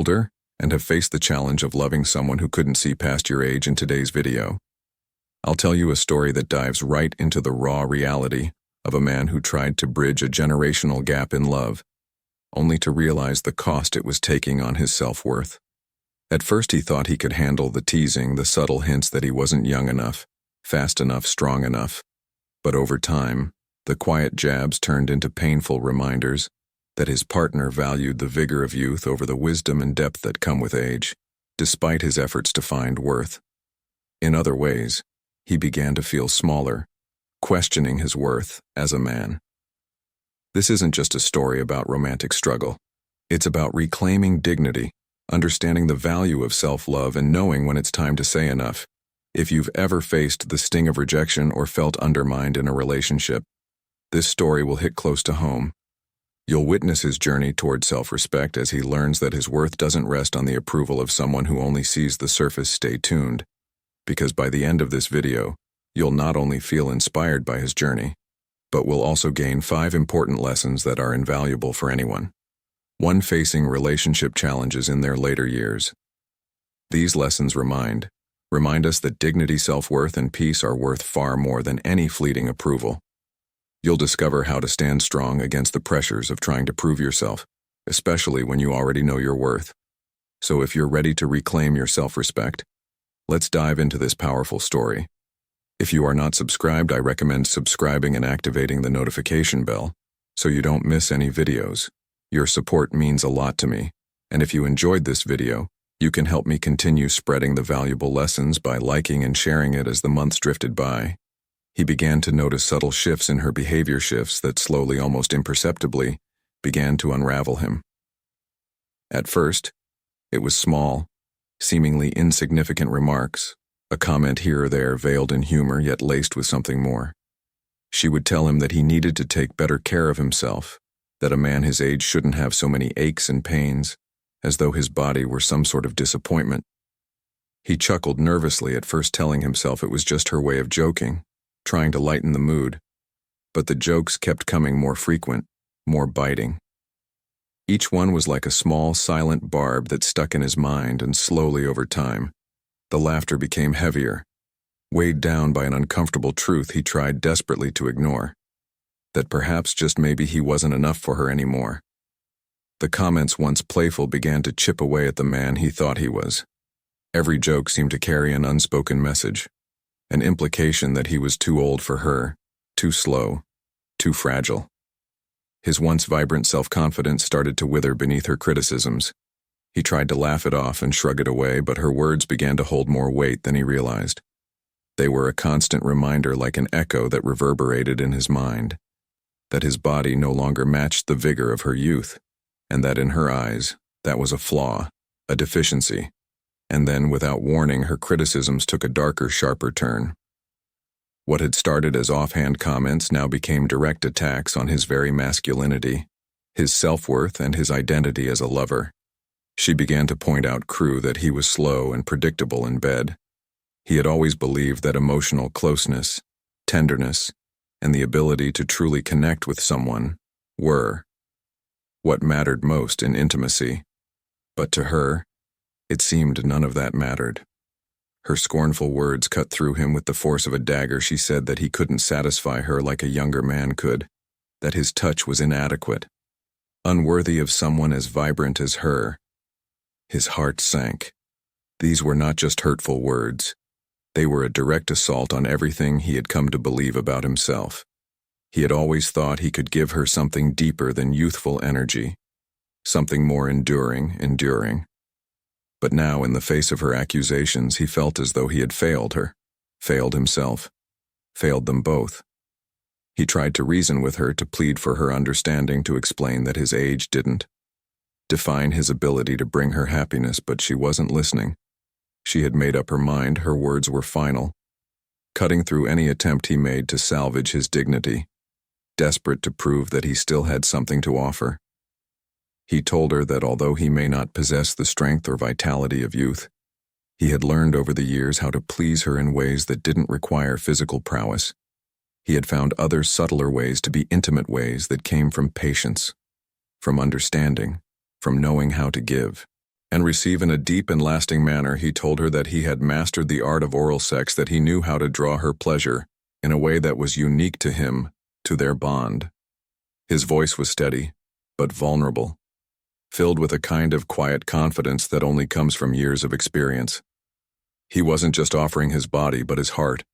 older and have faced the challenge of loving someone who couldn't see past your age in today's video. I'll tell you a story that dives right into the raw reality of a man who tried to bridge a generational gap in love, only to realize the cost it was taking on his self-worth. At first he thought he could handle the teasing, the subtle hints that he wasn't young enough, fast enough, strong enough. But over time, the quiet jabs turned into painful reminders that his partner valued the vigor of youth over the wisdom and depth that come with age, despite his efforts to find worth. In other ways, he began to feel smaller, questioning his worth as a man. This isn't just a story about romantic struggle. It's about reclaiming dignity, understanding the value of self-love, and knowing when it's time to say enough. If you've ever faced the sting of rejection or felt undermined in a relationship, this story will hit close to home. You'll witness his journey toward self-respect as he learns that his worth doesn't rest on the approval of someone who only sees the surface. Stay tuned, because by the end of this video, you'll not only feel inspired by his journey, but will also gain 5 important lessons that are invaluable for anyone facing relationship challenges in their later years. These lessons remind us that dignity, self-worth, and peace are worth far more than any fleeting approval. You'll discover how to stand strong against the pressures of trying to prove yourself, especially when you already know your worth. So if you're ready to reclaim your self-respect, let's dive into this powerful story. If you are not subscribed, I recommend subscribing and activating the notification bell so you don't miss any videos. Your support means a lot to me, and if you enjoyed this video, you can help me continue spreading the valuable lessons by liking and sharing it as the months drifted by. He began to notice subtle shifts in her behavior, shifts that slowly, almost imperceptibly, began to unravel him. At first, it was small, seemingly insignificant remarks, a comment here or there veiled in humor yet laced with something more. She would tell him that he needed to take better care of himself, that a man his age shouldn't have so many aches and pains, as though his body were some sort of disappointment. He chuckled nervously at first, telling himself it was just her way of joking, trying to lighten the mood, but the jokes kept coming more frequent, more biting. Each one was like a small, silent barb that stuck in his mind, and slowly over time, the laughter became heavier, weighed down by an uncomfortable truth he tried desperately to ignore, that perhaps just maybe he wasn't enough for her anymore. The comments, once playful, began to chip away at the man he thought he was. Every joke seemed to carry an unspoken message, an implication that he was too old for her, too slow, too fragile. His once vibrant self-confidence started to wither beneath her criticisms. He tried to laugh it off and shrug it away, but her words began to hold more weight than he realized. They were a constant reminder, like an echo that reverberated in his mind, that his body no longer matched the vigor of her youth, and that in her eyes, that was a flaw, a deficiency. And then, without warning, her criticisms took a darker, sharper turn. What had started as offhand comments now became direct attacks on his very masculinity, his self-worth, and his identity as a lover. She began to point out that he was slow and predictable in bed. He had always believed that emotional closeness, tenderness, and the ability to truly connect with someone were what mattered most in intimacy. But to her, it seemed none of that mattered. Her scornful words cut through him with the force of a dagger. She said that he couldn't satisfy her like a younger man could, that his touch was inadequate, unworthy of someone as vibrant as her. His heart sank. These were not just hurtful words. They were a direct assault on everything he had come to believe about himself. He had always thought he could give her something deeper than youthful energy, something more enduring. But now, in the face of her accusations, he felt as though he had failed her, failed himself, failed them both. He tried to reason with her, to plead for her understanding, to explain that his age didn't define his ability to bring her happiness, but she wasn't listening. She had made up her mind. Her words were final, cutting through any attempt he made to salvage his dignity, desperate to prove that he still had something to offer. He told her that although he may not possess the strength or vitality of youth, he had learned over the years how to please her in ways that didn't require physical prowess. He had found other, subtler ways to be intimate, ways that came from patience, from understanding, from knowing how to give. and receive in a deep and lasting manner, he told her that he had mastered the art of oral sex, that he knew how to draw her pleasure in a way that was unique to him, to their bond. His voice was steady, but vulnerable, filled with a kind of quiet confidence that only comes from years of experience. He wasn't just offering his body, but his heart,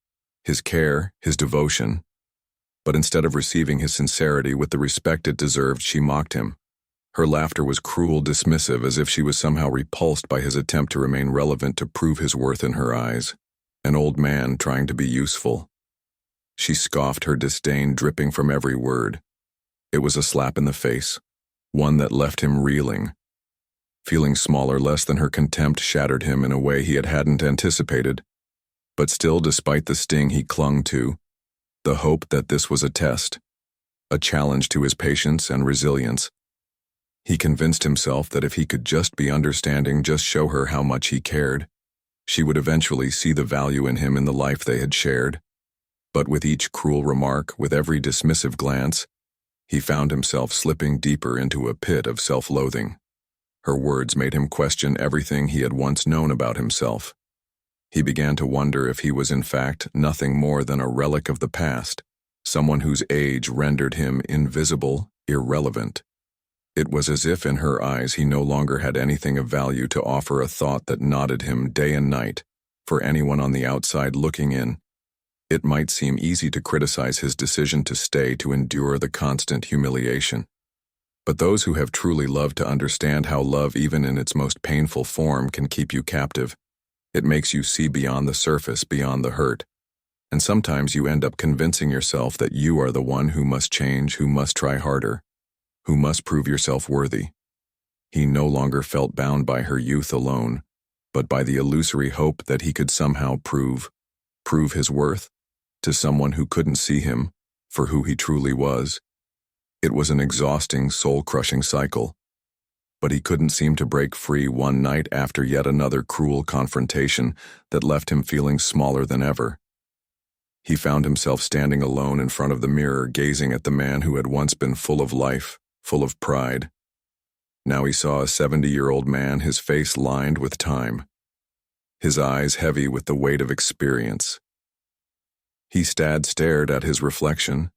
his care, his devotion. But instead of receiving his sincerity with the respect it deserved, she mocked him. Her laughter was cruel, dismissive, as if she was somehow repulsed by his attempt to remain relevant, to prove his worth in her eyes. An old man trying to be useful. She scoffed, her disdain dripping from every word. It was a slap in the face, one that left him reeling. Feeling smaller, less than, her contempt shattered him in a way he hadn't anticipated. But still, despite the sting, he clung to the hope that this was a test, a challenge to his patience and resilience. He convinced himself that if he could just be understanding, just show her how much he cared, she would eventually see the value in him, in the life they had shared. But with each cruel remark, with every dismissive glance, he found himself slipping deeper into a pit of self-loathing. Her words made him question everything he had once known about himself. He began to wonder if he was in fact nothing more than a relic of the past, someone whose age rendered him invisible, irrelevant. It was as if in her eyes he no longer had anything of value to offer, a thought that knotted him day and night. For anyone on the outside looking in, it might seem easy to criticize his decision to stay, to endure the constant humiliation. But those who have truly loved to understand how love, even in its most painful form, can keep you captive. It makes you see beyond the surface, beyond the hurt. And sometimes you end up convincing yourself that you are the one who must change, who must try harder, who must prove yourself worthy. He no longer felt bound by her youth alone, but by the illusory hope that he could somehow prove his worth to someone who couldn't see him for who he truly was. It was an exhausting, soul-crushing cycle, but he couldn't seem to break free. One night, after yet another cruel confrontation that left him feeling smaller than ever, he found himself standing alone in front of the mirror, gazing at the man who had once been full of life, full of pride. Now he saw a 70-year-old man, his face lined with time, his eyes heavy with the weight of experience. He stared at his reflection,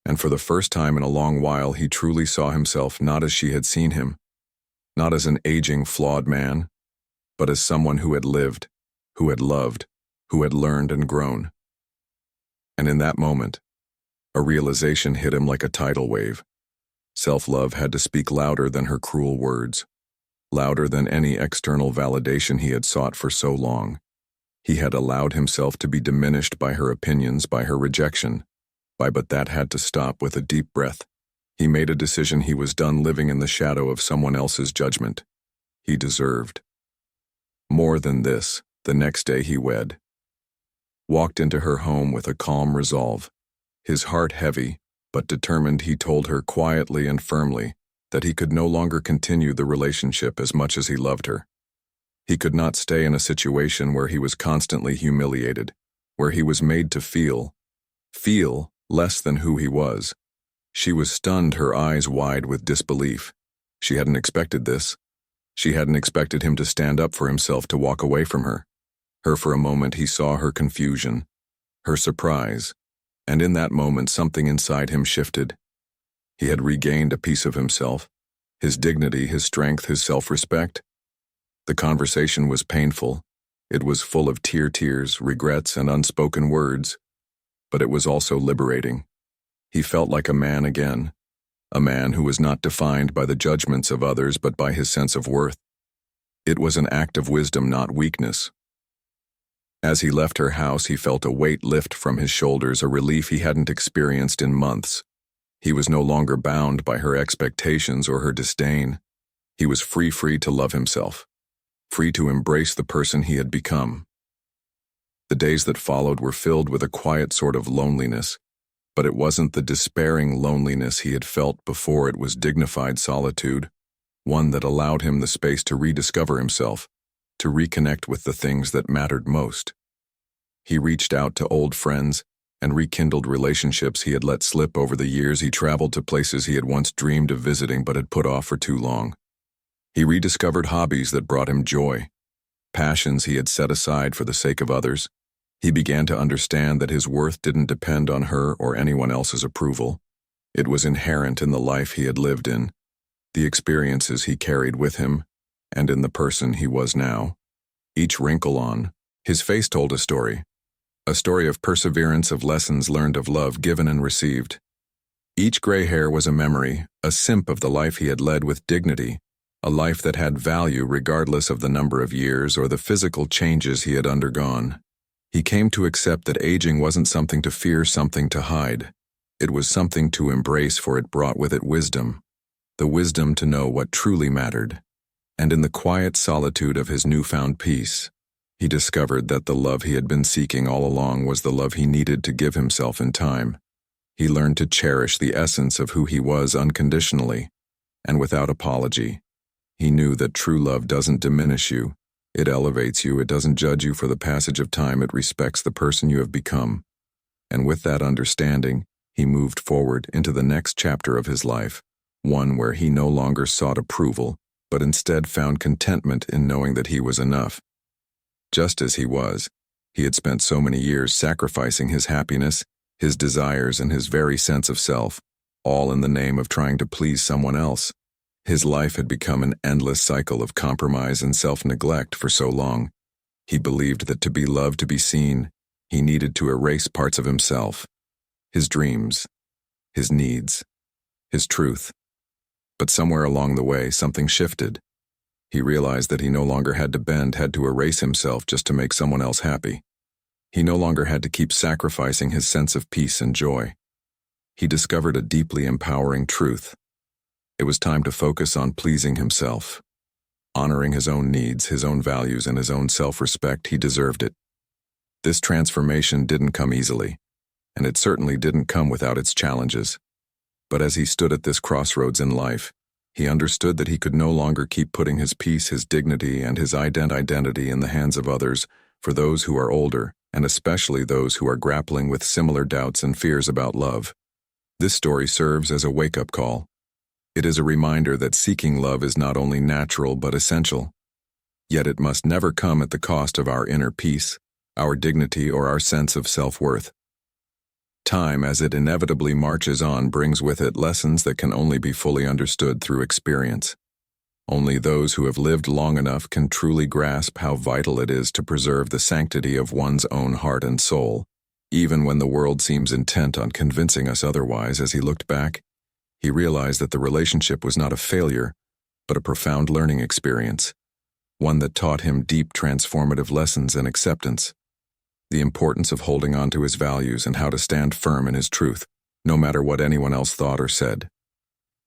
and for the first time in a long while he truly saw himself not as she had seen him, not as an aging, flawed man, but as someone who had lived, who had loved, who had learned and grown. And in that moment, a realization hit him like a tidal wave. Self-love had to speak louder than her cruel words, louder than any external validation he had sought for so long. He had allowed himself to be diminished by her opinions, by her rejection, but that had to stop. With a deep breath, he made a decision. He was done living in the shadow of someone else's judgment. He deserved more than this. The next day he walked into her home with a calm resolve, his heart heavy, but determined. He told her quietly and firmly that he could no longer continue the relationship as much as he loved her. He could not stay in a situation where he was constantly humiliated, where he was made to feel less than who he was. She was stunned, her eyes wide with disbelief. She hadn't expected this. She hadn't expected him to stand up for himself, to walk away from her. For a moment he saw her confusion, her surprise, and in that moment something inside him shifted. He had regained a piece of himself, his dignity, his strength, his self-respect. The conversation was painful. It was full of tears, regrets, and unspoken words, but it was also liberating. He felt like a man again, a man who was not defined by the judgments of others but by his sense of worth. It was an act of wisdom, not weakness. As he left her house, he felt a weight lift from his shoulders, a relief he hadn't experienced in months. He was no longer bound by her expectations or her disdain. He was free to love himself, free to embrace the person he had become. The days that followed were filled with a quiet sort of loneliness, but it wasn't the despairing loneliness he had felt before. It was dignified solitude, one that allowed him the space to rediscover himself, to reconnect with the things that mattered most. He reached out to old friends and rekindled relationships he had let slip over the years. He traveled to places he had once dreamed of visiting but had put off for too long. He rediscovered hobbies that brought him joy, passions he had set aside for the sake of others. He began to understand that his worth didn't depend on her or anyone else's approval. It was inherent in the life he had lived in, the experiences he carried with him, and in the person he was now. Each wrinkle on his face told a story of perseverance, of lessons learned, of love given and received. Each gray hair was a memory, a symbol of the life he had led with dignity, a life that had value regardless of the number of years or the physical changes he had undergone. He came to accept that aging wasn't something to fear, something to hide. It was something to embrace, for it brought with it wisdom, the wisdom to know what truly mattered. And in the quiet solitude of his newfound peace, he discovered that the love he had been seeking all along was the love he needed to give himself in time. He learned to cherish the essence of who he was unconditionally and without apology. He knew that true love doesn't diminish you. It elevates you. It doesn't judge you for the passage of time. It respects the person you have become. And with that understanding, he moved forward into the next chapter of his life, one where he no longer sought approval, but instead found contentment in knowing that he was enough. Just as he was, he had spent so many years sacrificing his happiness, his desires, and his very sense of self, all in the name of trying to please someone else. His life had become an endless cycle of compromise and self-neglect for so long. He believed that to be loved, to be seen, he needed to erase parts of himself, his dreams, his needs, his truth. But somewhere along the way, something shifted. He realized that he no longer had to erase himself just to make someone else happy. He no longer had to keep sacrificing his sense of peace and joy. He discovered a deeply empowering truth. It was time to focus on pleasing himself, honoring his own needs, his own values, and his own self-respect. He deserved it. This transformation didn't come easily, and it certainly didn't come without its challenges. But as he stood at this crossroads in life, he understood that he could no longer keep putting his peace, his dignity, and his identity in the hands of others, for those who are older, and especially those who are grappling with similar doubts and fears about love. This story serves as a wake-up call. It is a reminder that seeking love is not only natural but essential. Yet it must never come at the cost of our inner peace, our dignity, or our sense of self-worth. Time, as it inevitably marches on, brings with it lessons that can only be fully understood through experience. Only those who have lived long enough can truly grasp how vital it is to preserve the sanctity of one's own heart and soul, even when the world seems intent on convincing us otherwise. As he looked back, he realized that the relationship was not a failure, but a profound learning experience, one that taught him deep transformative lessons in acceptance, the importance of holding on to his values, and how to stand firm in his truth, no matter what anyone else thought or said.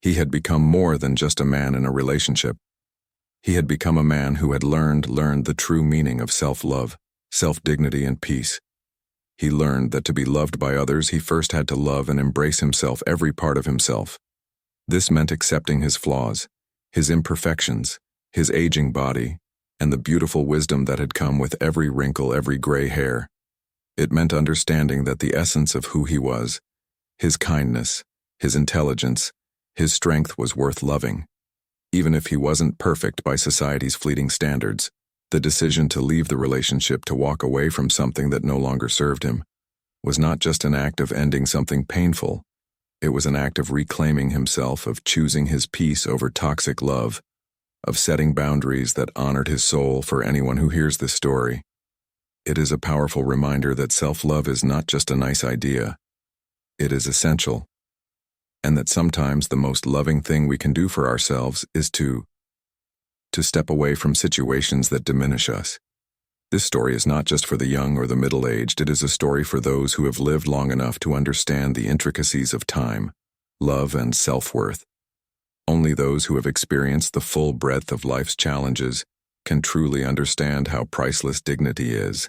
He had become more than just a man in a relationship. He had become a man who had learned the true meaning of self-love, self-dignity, and peace. He learned that to be loved by others, he first had to love and embrace himself, every part of himself. This meant accepting his flaws, his imperfections, his aging body, and the beautiful wisdom that had come with every wrinkle, every gray hair. It meant understanding that the essence of who he was, his kindness, his intelligence, his strength, was worth loving. Even if he wasn't perfect by society's fleeting standards, the decision to leave the relationship, to walk away from something that no longer served him, was not just an act of ending something painful. It was an act of reclaiming himself, of choosing his peace over toxic love, of setting boundaries that honored his soul. For anyone who hears this story, it is a powerful reminder that self-love is not just a nice idea. It is essential. And that sometimes the most loving thing we can do for ourselves is to step away from situations that diminish us. This story is not just for the young or the middle-aged. It is a story for those who have lived long enough to understand the intricacies of time, love, and self-worth. Only those who have experienced the full breadth of life's challenges can truly understand how priceless dignity is,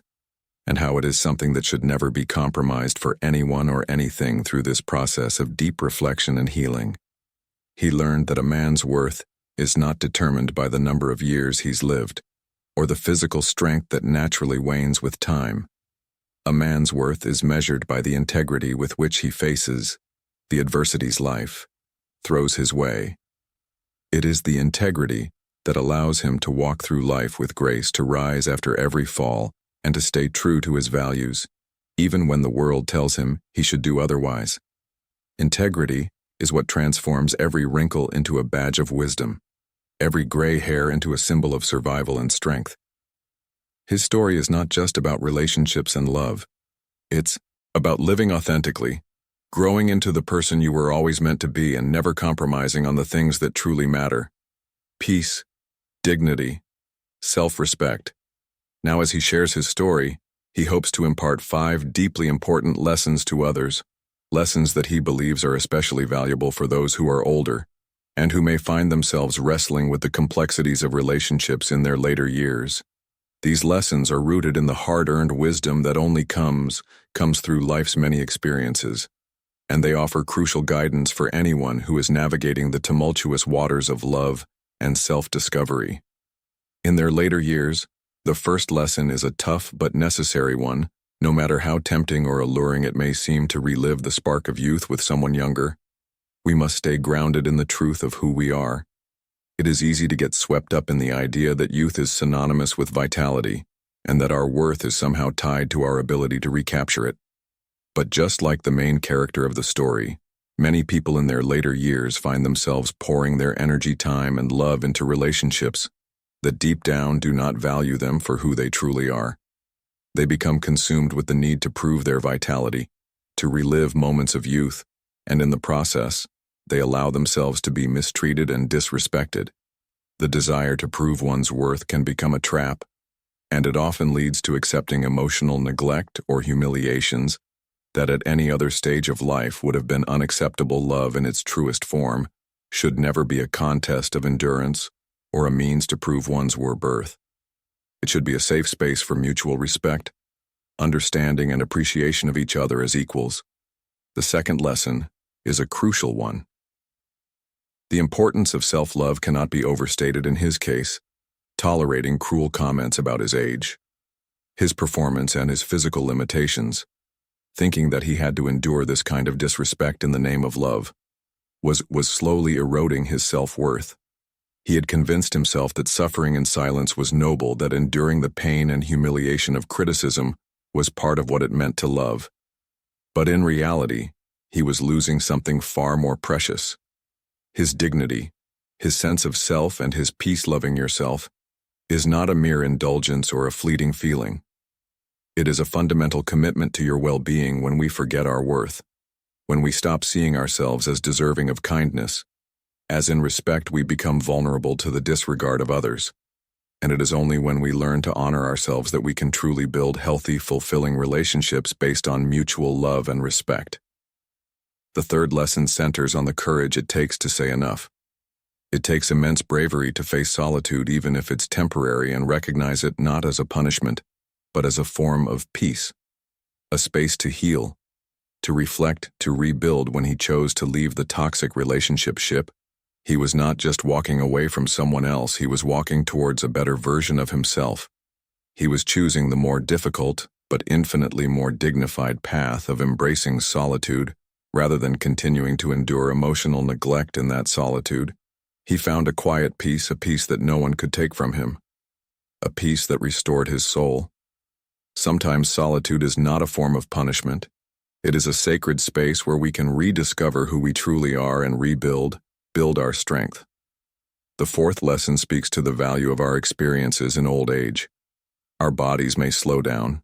and how it is something that should never be compromised for anyone or anything. Through this process of deep reflection and healing, he learned that a man's worth is not determined by the number of years he's lived, or the physical strength that naturally wanes with time. A man's worth is measured by the integrity with which he faces the adversities life throws his way. It is the integrity that allows him to walk through life with grace, to rise after every fall, and to stay true to his values, even when the world tells him he should do otherwise. Integrity is what transforms every wrinkle into a badge of wisdom, every gray hair into a symbol of survival and strength. His story is not just about relationships and love. It's about living authentically, growing into the person you were always meant to be, and never compromising on the things that truly matter: peace, dignity, self-respect. Now, as he shares his story, he hopes to impart 5 deeply important lessons to others, lessons that he believes are especially valuable for those who are older and who may find themselves wrestling with the complexities of relationships in their later years. These lessons are rooted in the hard-earned wisdom that only comes through life's many experiences, and they offer crucial guidance for anyone who is navigating the tumultuous waters of love and self-discovery. In their later years, the first lesson is a tough but necessary one. No matter how tempting or alluring it may seem to relive the spark of youth with someone younger, we must stay grounded in the truth of who we are. It is easy to get swept up in the idea that youth is synonymous with vitality, and that our worth is somehow tied to our ability to recapture it. But just like the main character of the story, many people in their later years find themselves pouring their energy, time, and love into relationships that deep down do not value them for who they truly are. They become consumed with the need to prove their vitality, to relive moments of youth, and in the process, they allow themselves to be mistreated and disrespected. The desire to prove one's worth can become a trap, and it often leads to accepting emotional neglect or humiliations that at any other stage of life would have been unacceptable. Love in its truest form should never be a contest of endurance or a means to prove one's worth. It should be a safe space for mutual respect, understanding, and appreciation of each other as equals. The second lesson is a crucial one. The importance of self-love cannot be overstated in his case, tolerating cruel comments about his age, his performance, and his physical limitations, thinking that he had to endure this kind of disrespect in the name of love, was slowly eroding his self-worth. He had convinced himself that suffering in silence was noble, that enduring the pain and humiliation of criticism was part of what it meant to love. But in reality, he was losing something far more precious: his dignity. His sense of self and his peace. Loving yourself is not a mere indulgence or a fleeting feeling. It is a fundamental commitment to your well-being. When we forget our worth, when we stop seeing ourselves as deserving of kindness, as in respect, we become vulnerable to the disregard of others. And it is only when we learn to honor ourselves that we can truly build healthy, fulfilling relationships based on mutual love and respect. The third lesson centers on the courage it takes to say enough. It takes immense bravery to face solitude, even if it's temporary, and recognize it not as a punishment, but as a form of peace, a space to heal, to reflect, to rebuild. When he chose to leave the toxic relationship ship, he was not just walking away from someone else, he was walking towards a better version of himself. He was choosing the more difficult, but infinitely more dignified path of embracing solitude, rather than continuing to endure emotional neglect in that solitude. He found a quiet peace, a peace that no one could take from him, a peace that restored his soul. Sometimes solitude is not a form of punishment. It is a sacred space where we can rediscover who we truly are and build our strength. The fourth lesson speaks to the value of our experiences in old age. Our bodies may slow down,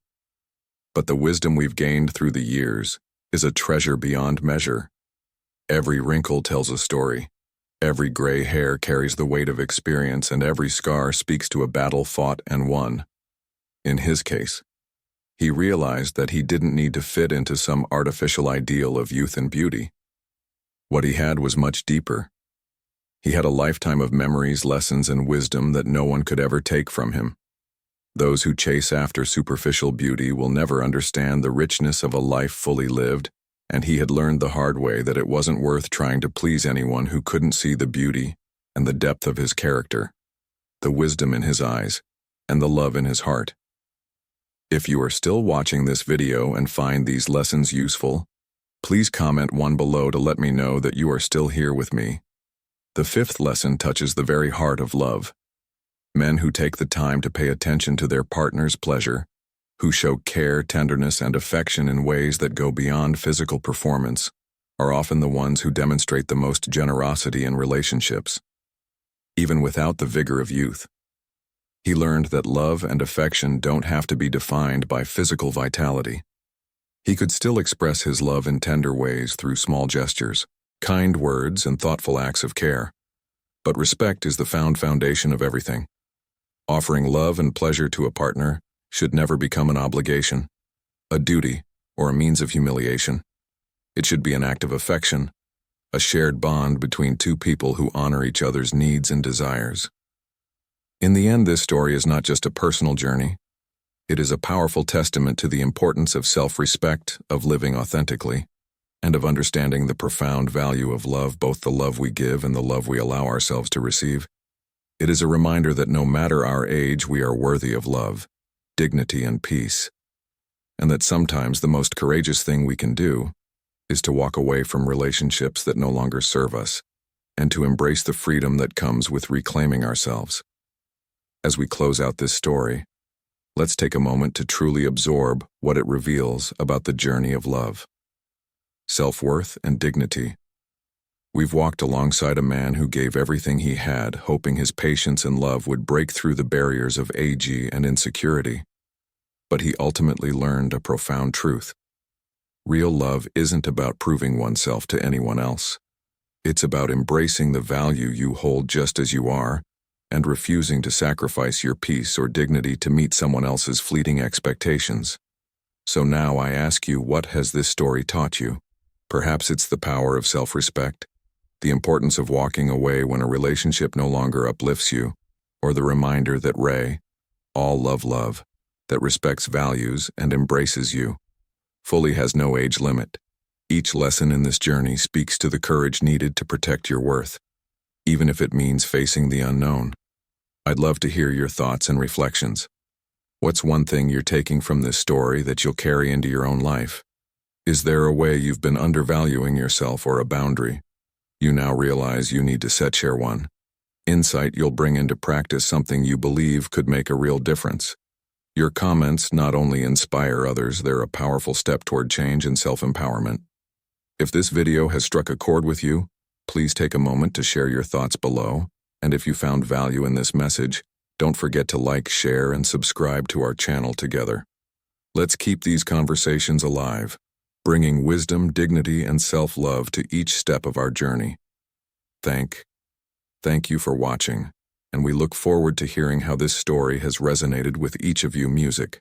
but the wisdom we've gained through the years is a treasure beyond measure. Every wrinkle tells a story. Every gray hair carries the weight of experience, and every scar speaks to a battle fought and won. In his case, he realized that he didn't need to fit into some artificial ideal of youth and beauty. What he had was much deeper. He had a lifetime of memories, lessons, and wisdom that no one could ever take from him. Those who chase after superficial beauty will never understand the richness of a life fully lived, and he had learned the hard way that it wasn't worth trying to please anyone who couldn't see the beauty and the depth of his character, the wisdom in his eyes, and the love in his heart. If you are still watching this video and find these lessons useful, please comment one below to let me know that you are still here with me. The fifth lesson touches the very heart of love. Men who take the time to pay attention to their partner's pleasure, who show care, tenderness, and affection in ways that go beyond physical performance, are often the ones who demonstrate the most generosity in relationships, even without the vigor of youth. He learned that love and affection don't have to be defined by physical vitality. He could still express his love in tender ways through small gestures, kind words, and thoughtful acts of care. But respect is the foundation of everything. Offering love and pleasure to a partner should never become an obligation, a duty, or a means of humiliation. It should be an act of affection, a shared bond between two people who honor each other's needs and desires. In the end, this story is not just a personal journey. It is a powerful testament to the importance of self-respect, of living authentically, and of understanding the profound value of love, both the love we give and the love we allow ourselves to receive. It is a reminder that no matter our age, we are worthy of love, dignity, and peace, and that sometimes the most courageous thing we can do is to walk away from relationships that no longer serve us, and to embrace the freedom that comes with reclaiming ourselves. As we close out this story, let's take a moment to truly absorb what it reveals about the journey of love. Self-worth and dignity. We've walked alongside a man who gave everything he had, hoping his patience and love would break through the barriers of age and insecurity. But he ultimately learned a profound truth. Real love isn't about proving oneself to anyone else. It's about embracing the value you hold just as you are, and refusing to sacrifice your peace or dignity to meet someone else's fleeting expectations. So now I ask you, what has this story taught you? Perhaps it's the power of self-respect, the importance of walking away when a relationship no longer uplifts you, or the reminder that all love, that respects values and embraces you, fully has no age limit. Each lesson in this journey speaks to the courage needed to protect your worth, even if it means facing the unknown. I'd love to hear your thoughts and reflections. What's one thing you're taking from this story that you'll carry into your own life? Is there a way you've been undervaluing yourself, or a boundary you now realize you need to share one? Insight you'll bring into practice, something you believe could make a real difference. Your comments not only inspire others, they're a powerful step toward change and self-empowerment. If this video has struck a chord with you, please take a moment to share your thoughts below. And if you found value in this message, don't forget to like, share, and subscribe to our channel together. Let's keep these conversations alive, bringing wisdom, dignity, and self-love to each step of our journey. Thank you for watching, and we look forward to hearing how this story has resonated with each of you. Music.